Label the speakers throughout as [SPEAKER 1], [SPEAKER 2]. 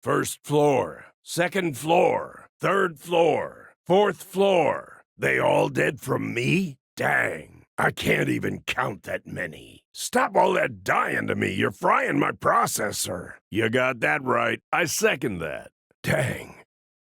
[SPEAKER 1] First floor, second floor, third floor, fourth floor. They all dead from me? Dang, I can't even count that many. Stop all that dying to me, you're frying my processor. You got that right, I second that. Dang,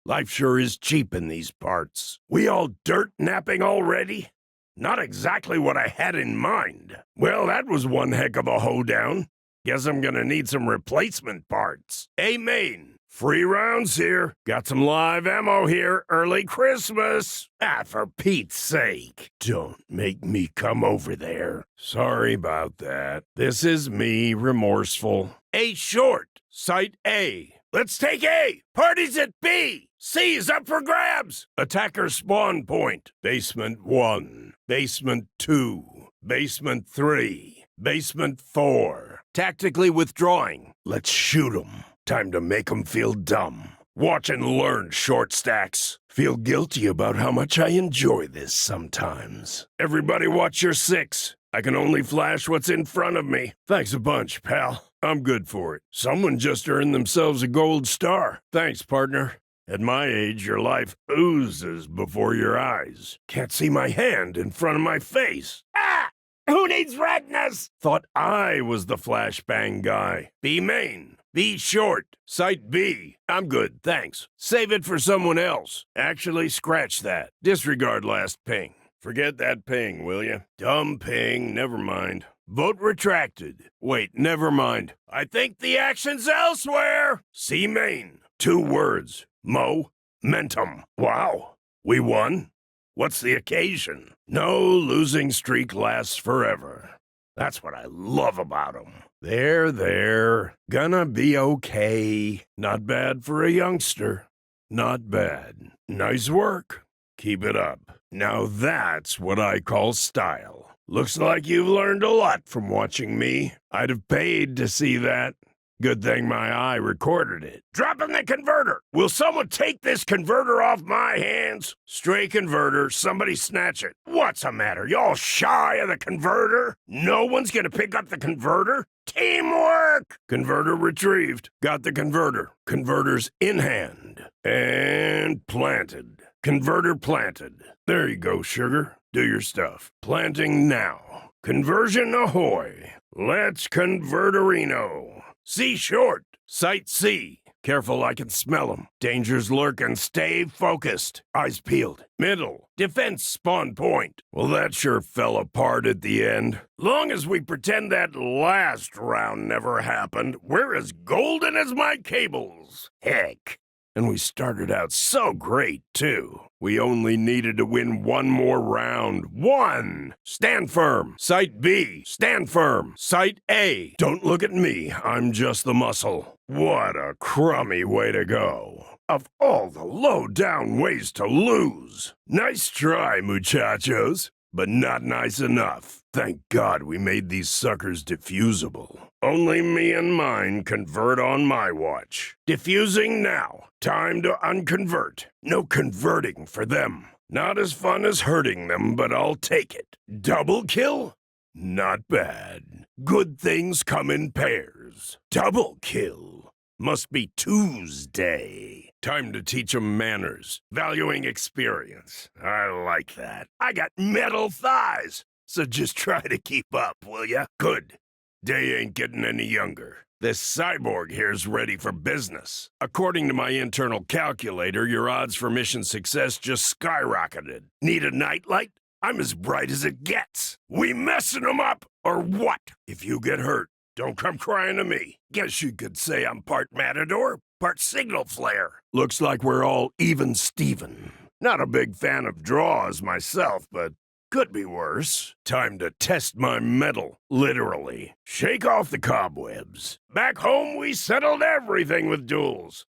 [SPEAKER 1] life sure is cheap in these parts. We all dirt napping already? Not exactly what I had in mind. Well, that was one heck of a hoedown. Guess I'm gonna need some replacement parts. Hey, Maine, free rounds here. Got some live ammo here. Early Christmas. Ah, for Pete's sake. Don't make me come over there. Sorry about that. This is me, remorseful. A short. Site A. Let's take A. Party's at B. C's up for grabs. Attacker spawn point. Basement 1. Basement 2. Basement 3. Basement 4. Tactically withdrawing. Let's shoot 'em. Time to make 'em feel dumb. Watch and learn, short stacks. Feel guilty about how much I enjoy this sometimes. Everybody watch your 6. I can only flash what's in front of me. Thanks a bunch, pal. I'm good for it. Someone just earned themselves a gold star. Thanks, partner. At my age, your life oozes before your eyes. Can't see my hand in front of my face. Ah! Who needs redness? Thought I was the flashbang guy. B main. B short. Site B. I'm good, thanks. Save it for someone else. Actually, scratch that. Disregard last ping. Forget that ping, will you? Dumb ping, never mind. Vote retracted. Wait, never mind. I think the action's elsewhere. C main. 2 words. Momentum. Wow. We won? What's the occasion? No losing streak lasts forever. That's what I love about 'em. There. Gonna be okay. Not bad for a youngster. Not bad. Nice work. Keep it up. Now that's what I call style. Looks like you've learned a lot from watching me. I'd have paid to see that. Good thing my eye recorded it. Dropping the converter! Will someone take this converter off my hands? Stray converter, somebody snatch it. What's the matter? Y'all shy of the converter? No one's gonna pick up the converter? Teamwork! Converter retrieved. Got the converter. Converter's in hand. And planted. Converter planted. There you go, sugar. Do your stuff. Planting now. Conversion ahoy. Let's converterino. C short. Site C. Careful, I can smell 'em. Dangers lurking. Stay focused. Eyes peeled. Middle. Defense spawn point. Well, that sure fell apart at the end. Long as we pretend that last round never happened, we're as golden as my cables. Heck. And we started out so great, too. We only needed to win one more round. One! Stand firm. Site B. Stand firm. Site A. Don't look at me. I'm just the muscle. What a crummy way to go. Of all the low-down ways to lose. Nice try, muchachos. But not nice enough. Thank God we made these suckers diffusable. Only me and mine convert on my watch. Diffusing now. Time to unconvert. No converting for them. Not as fun as hurting them, but I'll take it. Double kill? Not bad. Good things come in pairs. Double kill. Must be Tuesday. Time to teach 'em manners. Valuing experience. I like that. I got metal thighs. So just try to keep up, will ya? Good. Day ain't getting any younger. This cyborg here's ready for business. According to my internal calculator, your odds for mission success just skyrocketed. Need a nightlight? I'm as bright as it gets. We messing 'em up, or what? If you get hurt, don't come crying to me. Guess you could say I'm part matador, part signal flare. Looks like we're all even Steven. Not a big fan of draws myself, but could be worse. Time to test my mettle, literally. Shake off the cobwebs. Back home, we settled everything with duels.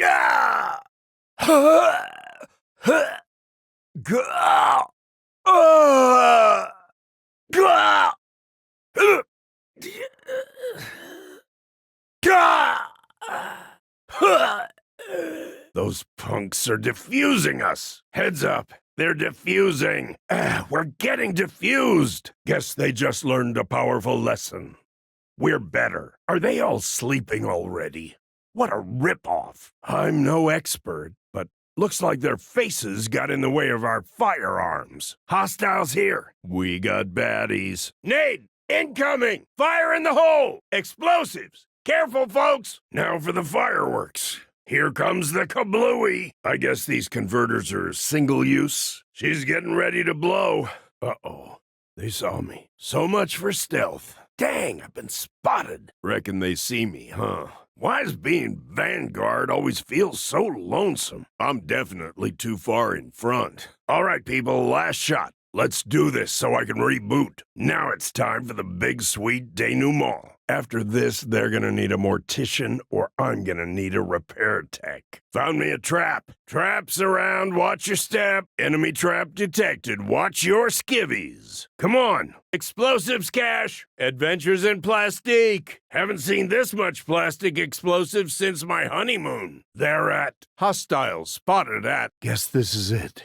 [SPEAKER 1] Yeah! Those punks are diffusing us. Heads up. They're diffusing. We're getting diffused. Guess they just learned a powerful lesson. We're better. Are they all sleeping already? What a ripoff. I'm no expert, but looks like their faces got in the way of our firearms. Hostiles here. We got baddies. Nade! Incoming! Fire in the hole! Explosives! Careful, folks! Now for the fireworks. Here comes the kablooey. I guess these converters are single use. She's getting ready to blow. Uh-oh. They saw me. So much for stealth. Dang, I've been spotted. Reckon they see me, huh? Why does being Vanguard always feel so lonesome? I'm definitely too far in front. All right, people, last shot. Let's do this so I can reboot. Now it's time for the big sweet denouement. After this, they're gonna need a mortician or I'm gonna need a repair tech. Found me a trap. Traps around, watch your step. Enemy trap detected, watch your skivvies. Come on, explosives cache. Adventures in plastique. Haven't seen this much plastic explosives since my honeymoon. They're at hostiles spotted at. Guess this is it.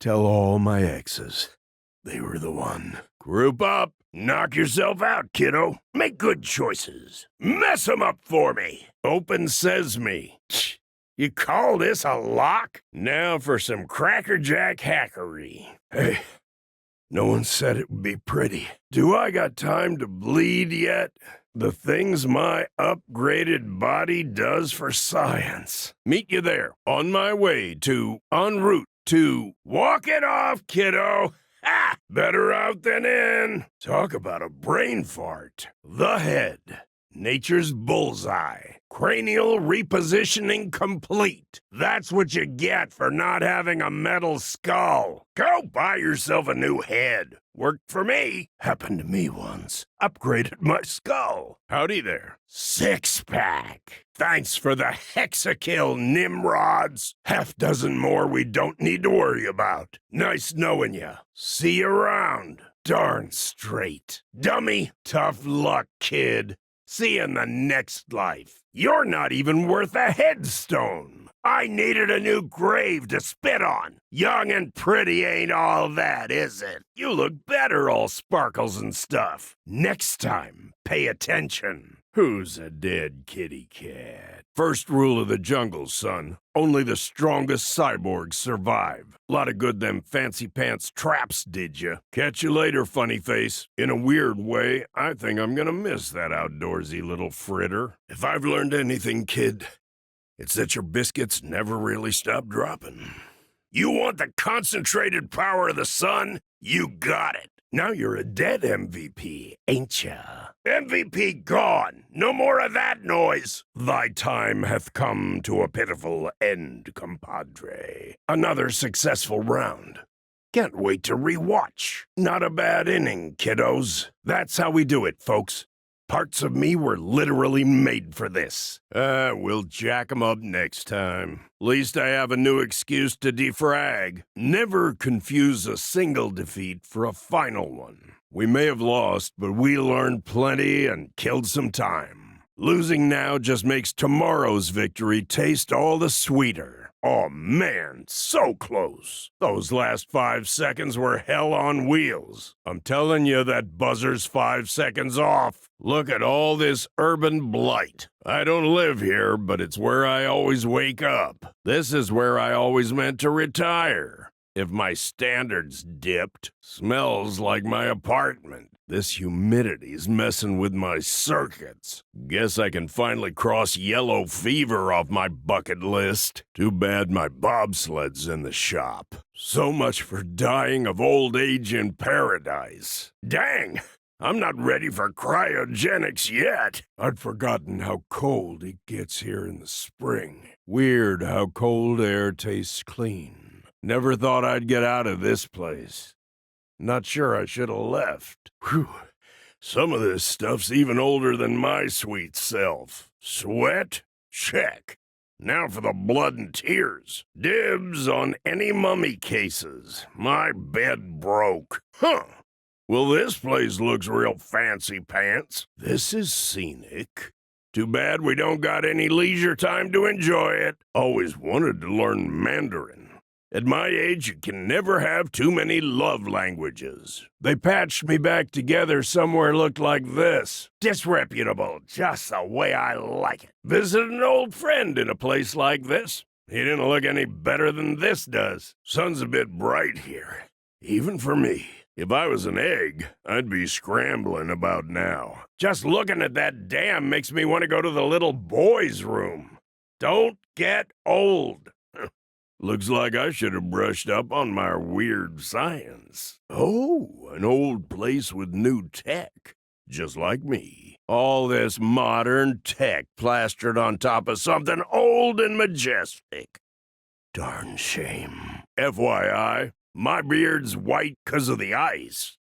[SPEAKER 1] Tell all my exes. They were the one. Group up. Knock yourself out, kiddo. Make good choices. Mess 'em up for me. Open sesame. You call this a lock? Now for some crackerjack hackery. Hey, no one said it would be pretty. Do I got time to bleed yet? The things my upgraded body does for science. Meet you there, on my way to en route to walk it off, kiddo. Ha! Better out than in. Talk about a brain fart. The head. Nature's bullseye. Cranial repositioning complete. That's what you get for not having a metal skull. Go buy yourself a new head. Worked for me. Happened to me once. Upgraded my skull. Howdy there. Six-pack. Thanks for the hexakill, Nimrods. Half dozen more we don't need to worry about. Nice knowing ya. See you around. Darn straight. Dummy, tough luck, kid. See you in the next life. You're not even worth a headstone. I needed a new grave to spit on. Young and pretty ain't all that, is it? You look better, all sparkles and stuff. Next time, pay attention. Who's a dead kitty cat? First rule of the jungle, son. Only the strongest cyborgs survive. Lot of good them fancy pants traps did ya. Catch you later, funny face. In a weird way, I think I'm gonna miss that outdoorsy little fritter. If I've learned anything, kid, it's that your biscuits never really stop dropping. You want the concentrated power of the sun? You got it. Now you're a dead MVP, ain't ya? MVP gone. No more of that noise. Thy time hath come to a pitiful end, compadre. Another successful round. Can't wait to rewatch. Not a bad inning, kiddos. That's how we do it, folks. Parts of me were literally made for this. We'll jack 'em up next time. Least I have a new excuse to defrag. Never confuse a single defeat for a final one. We may have lost, but we learned plenty and killed some time. Losing now just makes tomorrow's victory taste all the sweeter. Oh man, so close. Those last 5 seconds were hell on wheels. I'm telling you that buzzer's 5 seconds off. Look at all this urban blight. I don't live here, but it's where I always wake up. This is where I always meant to retire. If my standards dipped, smells like my apartment. This humidity's messing with my circuits. Guess I can finally cross yellow fever off my bucket list. Too bad my bobsled's in the shop. So much for dying of old age in paradise. Dang! I'm not ready for cryogenics yet. I'd forgotten how cold it gets here in the spring. Weird how cold air tastes clean. Never thought I'd get out of this place. Not sure I should have left. Whew. Some of this stuff's even older than my sweet self. Sweat? Check. Now for the blood and tears. Dibs on any mummy cases. My bed broke. Huh. Well, this place looks real fancy pants. This is scenic. Too bad we don't got any leisure time to enjoy it. Always wanted to learn Mandarin. At my age, you can never have too many love languages. They patched me back together somewhere looked like this. Disreputable, just the way I like it. Visit an old friend in a place like this. He didn't look any better than this does. Sun's a bit bright here, even for me. If I was an egg, I'd be scrambling about now. Just looking at that dam makes me want to go to the little boy's room. Don't get old. Looks like I should have brushed up on my weird science. Oh, an old place with new tech. Just like me. All this modern tech plastered on top of something old and majestic. Darn shame. FYI, my beard's white 'cause of the ice.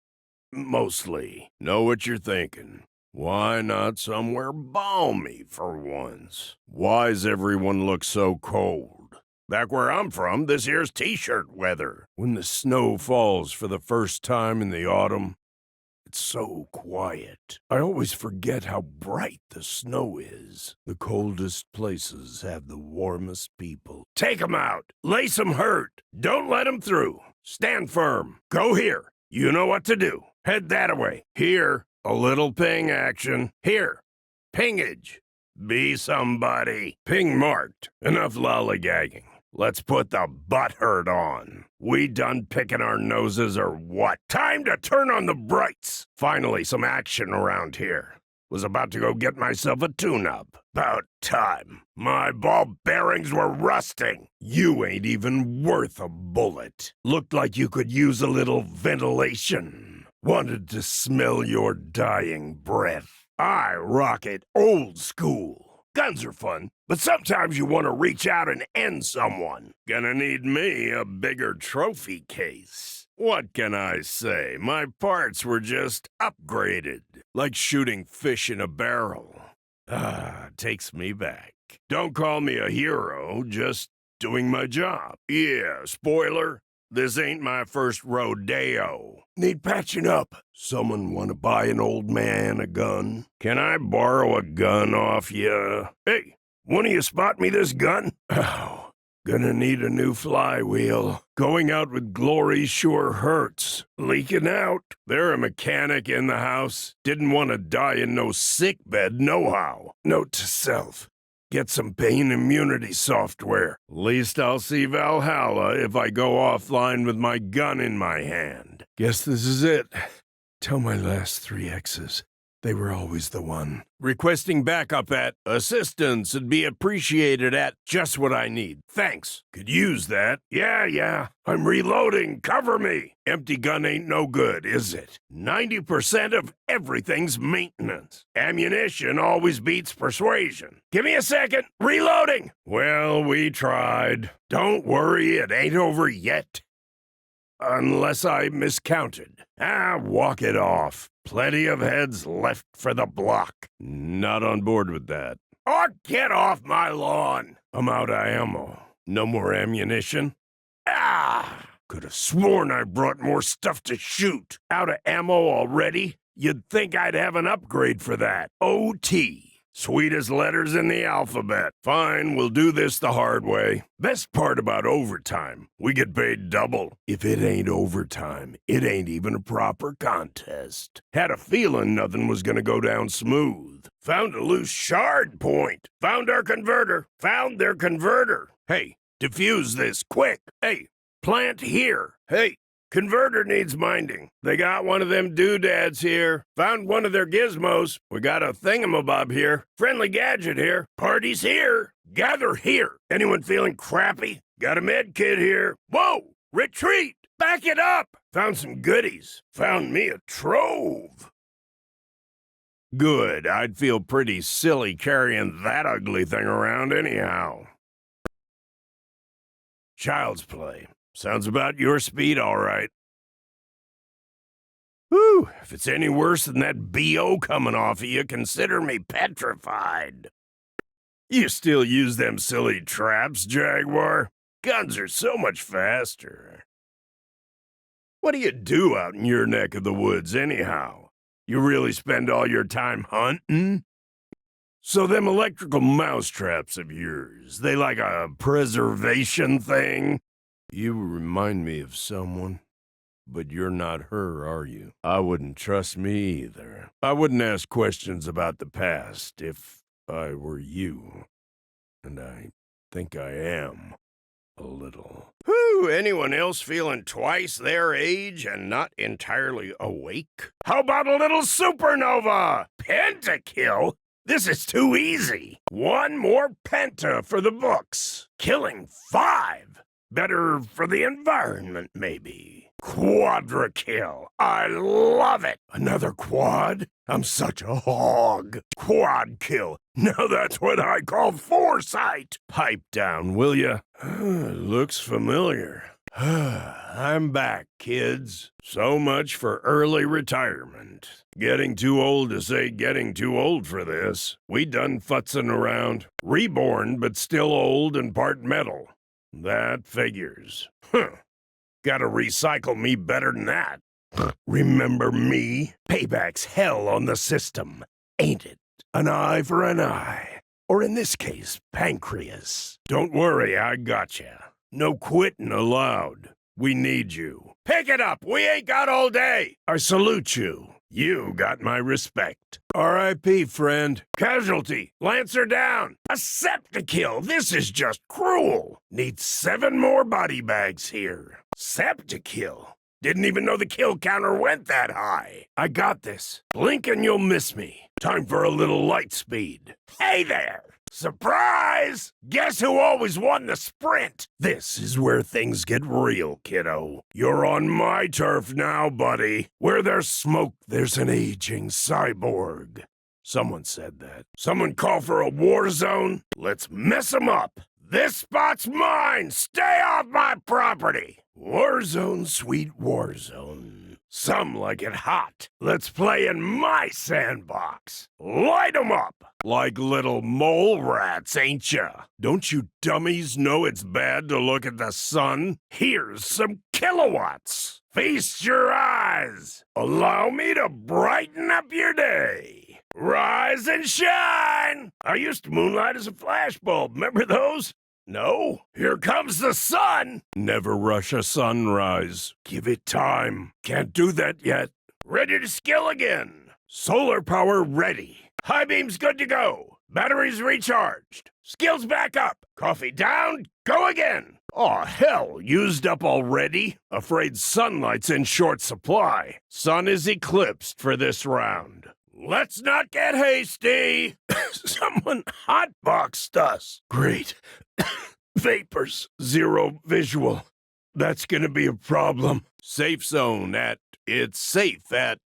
[SPEAKER 1] Mostly. Know what you're thinking. Why not somewhere balmy for once? Why's everyone look so cold? Back where I'm from, this here's t-shirt weather. When the snow falls for the first time in the autumn, it's so quiet. I always forget how bright the snow is. The coldest places have the warmest people. Take 'em out. Lace 'em hurt. Don't let 'em through. Stand firm. Go here. You know what to do. Head that way. Here, a little ping action. Here, pingage. Be somebody. Ping marked. Enough lollygagging. Let's put the butthurt on. We done picking our noses or what? Time to turn on the brights. Finally, some action around here. Was about to go get myself a tune-up. About time. My ball bearings were rusting. You ain't even worth a bullet. Looked like you could use a little ventilation. Wanted to smell your dying breath. I rock it old school. Guns are fun, but sometimes you want to reach out and end someone. Gonna need me a bigger trophy case. What can I say? My parts were just upgraded. Like shooting fish in a barrel. Takes me back. Don't call me a hero, just doing my job. Yeah, spoiler. This ain't my first rodeo. Need patching up. Someone want to buy an old man a gun? Can I borrow a gun off ya? Hey, one of you spot me this gun? Oh, gonna need a new flywheel. Going out with glory sure hurts. Leaking out. They're a mechanic in the house. Didn't want to die in no sickbed nohow. Note to self. Get some pain immunity software. Least I'll see Valhalla if I go offline with my gun in my hand. Guess this is it. Tell my last 3 exes. They were always the one. Requesting backup at assistance would be appreciated at just what I need. Thanks. Could use that. Yeah. I'm reloading. Cover me. Empty gun ain't no good, is it? 90% of everything's maintenance. Ammunition always beats persuasion. Give me a second. Reloading. Well, we tried. Don't worry, it ain't over yet. Unless I miscounted. Walk it off. Plenty of heads left for the block. Not on board with that. Oh, get off my lawn. I'm out of ammo. No more ammunition? Could have sworn I brought more stuff to shoot. Out of ammo already? You'd think I'd have an upgrade for that. OT. Sweetest letters in the alphabet. Fine, we'll do this the hard way. Best part about overtime, we get paid double. If it ain't overtime, it ain't even a proper contest. Had a feeling nothing was gonna go down smooth. Found a loose shard point. Found our converter. Found their converter. Hey, defuse this, quick. Hey, plant here. Hey, converter needs minding. They got one of them doodads here. Found one of their gizmos. We got a thingamabob here. Friendly gadget here. Party's here. Gather here. Anyone feeling crappy? Got a med kit here. Whoa! Retreat! Back it up! Found some goodies. Found me a trove. Good. I'd feel pretty silly carrying that ugly thing around anyhow. Child's play. Sounds about your speed, all right. Whew, if it's any worse than that BO coming off of you, consider me petrified. You still use them silly traps, Jaguar? Guns are so much faster. What do you do out in your neck of the woods, anyhow? You really spend all your time hunting? So them electrical mousetraps of yours, they like a preservation thing? You remind me of someone, but you're not her, are you? I wouldn't trust me either. I wouldn't ask questions about the past if I were you. And I think I am. A little. Whew, anyone else feeling twice their age and not entirely awake? How about a little supernova? Pentakill? This is too easy. One more penta for the books. Killing 5. Better for the environment, maybe. Quadra kill. I love it. Another quad? I'm such a hog. Quad kill. Now that's what I call foresight. Pipe down, will ya? Looks familiar. I'm back, kids. So much for early retirement. Getting too old to say getting too old for this. We done futzing around. Reborn, but still old and part metal. That figures. Gotta recycle me better than that. Remember me? Payback's hell on the system, ain't it? An eye for an eye. Or in this case, pancreas. Don't worry, I gotcha. No quitting allowed. We need you. Pick it up! We ain't got all day! I salute you. You got my respect. R.I.P., friend. Casualty. Lancer down. A septikill. This is just cruel. Need 7 more body bags here. Septikill? Didn't even know the kill counter went that high. I got this. Blink and you'll miss me. Time for a little light speed. Hey there! Surprise! Guess who always won the sprint? This is where things get real, kiddo. You're on my turf now, buddy. Where there's smoke, there's an aging cyborg. Someone said that. Someone call for a war zone? Let's mess 'em up. This spot's mine! Stay off my property! Warzone, sweet Warzone. Some like it hot. Let's play in my sandbox. Light 'em up! Like little mole rats, ain't ya? Don't you dummies know it's bad to look at the sun? Here's some kilowatts. Feast your eyes. Allow me to brighten up your day. Rise and shine! I used to moonlight as a flashbulb. Remember those? No? Here comes the sun! Never rush a sunrise. Give it time. Can't do that yet. Ready to skill again. Solar power ready. High beam's good to go. Batteries recharged. Skills back up. Coffee down. Go again. Aw, hell, used up already? Afraid sunlight's in short supply. Sun is eclipsed for this round. Let's not get hasty. Someone hotboxed us. Great. Vapors. Zero visual. That's gonna be a problem. Safe zone at... It's safe at,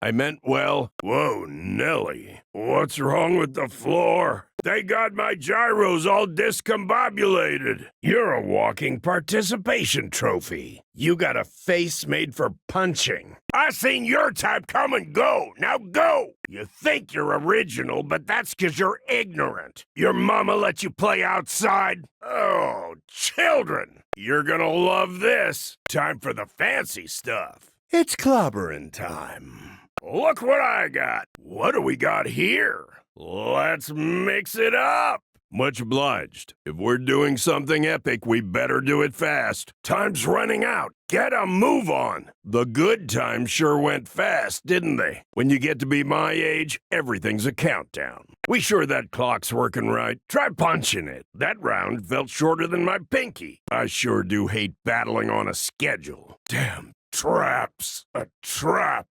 [SPEAKER 1] I meant, well... Whoa, Nelly. What's wrong with the floor? They got my gyros all discombobulated. You're a walking participation trophy. You got a face made for punching. I seen your type come and go. Now go! You think you're original, but that's 'cause you're ignorant. Your mama let you play outside? Oh, children! You're gonna love this. Time for the fancy stuff. It's clobbering time. Look what I got. What do we got here? Let's mix it up. Much obliged. If we're doing something epic, we better do it fast. Time's running out. Get a move on. The good times sure went fast, didn't they? When you get to be my age, everything's a countdown. We sure that clock's working right? Try punching it. That round felt shorter than my pinky. I sure do hate battling on a schedule. Damn traps. A trap.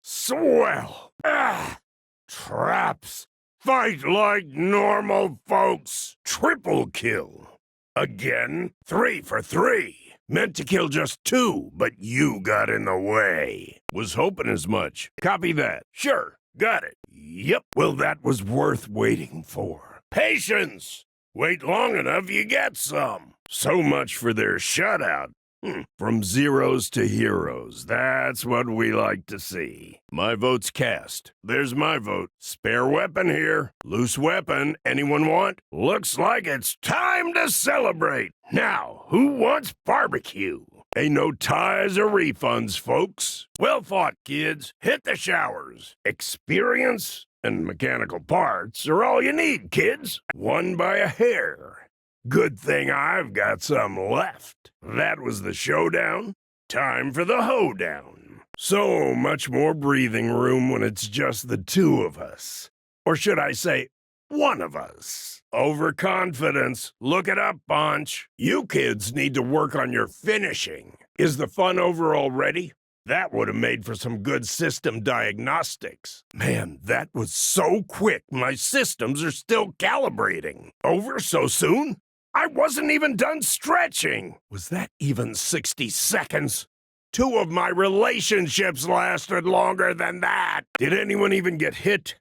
[SPEAKER 1] Swell. Ah, traps. Fight like normal folks. Triple kill. Again, 3 for 3. Meant to kill just 2, but you got in the way. Was hoping as much. Copy that. Sure, got it. Yep, well that was worth waiting for. Patience! Wait long enough, you get some. So much for their shutout. From zeros to heroes, that's what we like to see. My vote's cast. There's my vote. Spare weapon here. Loose weapon. Anyone want? Looks like it's time to celebrate. Now, who wants barbecue? Ain't no ties or refunds, folks. Well fought, kids. Hit the showers. Experience and mechanical parts are all you need, kids. Won by a hair. Good thing I've got some left. That was the showdown. Time for the hoedown. So much more breathing room when it's just the two of us. Or should I say, one of us. Overconfidence. Look it up, Bonch. You kids need to work on your finishing. Is the fun over already? That would have made for some good system diagnostics. Man, that was so quick, my systems are still calibrating. Over so soon? I wasn't even done stretching. Was that even 60 seconds? 2 of my relationships lasted longer than that. Did anyone even get hit?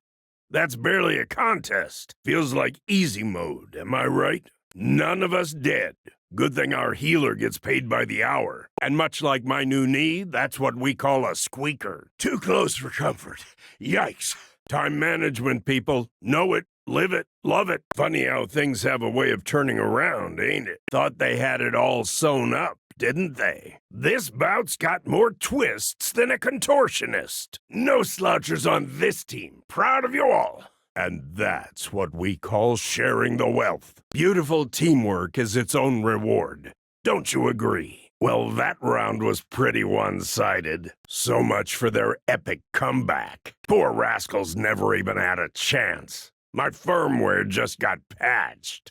[SPEAKER 1] That's barely a contest. Feels like easy mode, am I right? None of us dead. Good thing our healer gets paid by the hour. And much like my new knee, that's what we call a squeaker. Too close for comfort. Yikes. Time management, people. Know it, live it, love it. Funny how things have a way of turning around, ain't it? Thought they had it all sewn up, didn't they? This bout's got more twists than a contortionist. No slouchers on this team. Proud of you all. And that's what we call sharing the wealth. Beautiful teamwork is its own reward. Don't you agree? Well, that round was pretty one-sided. So much for their epic comeback. Poor rascals never even had a chance. My firmware just got patched.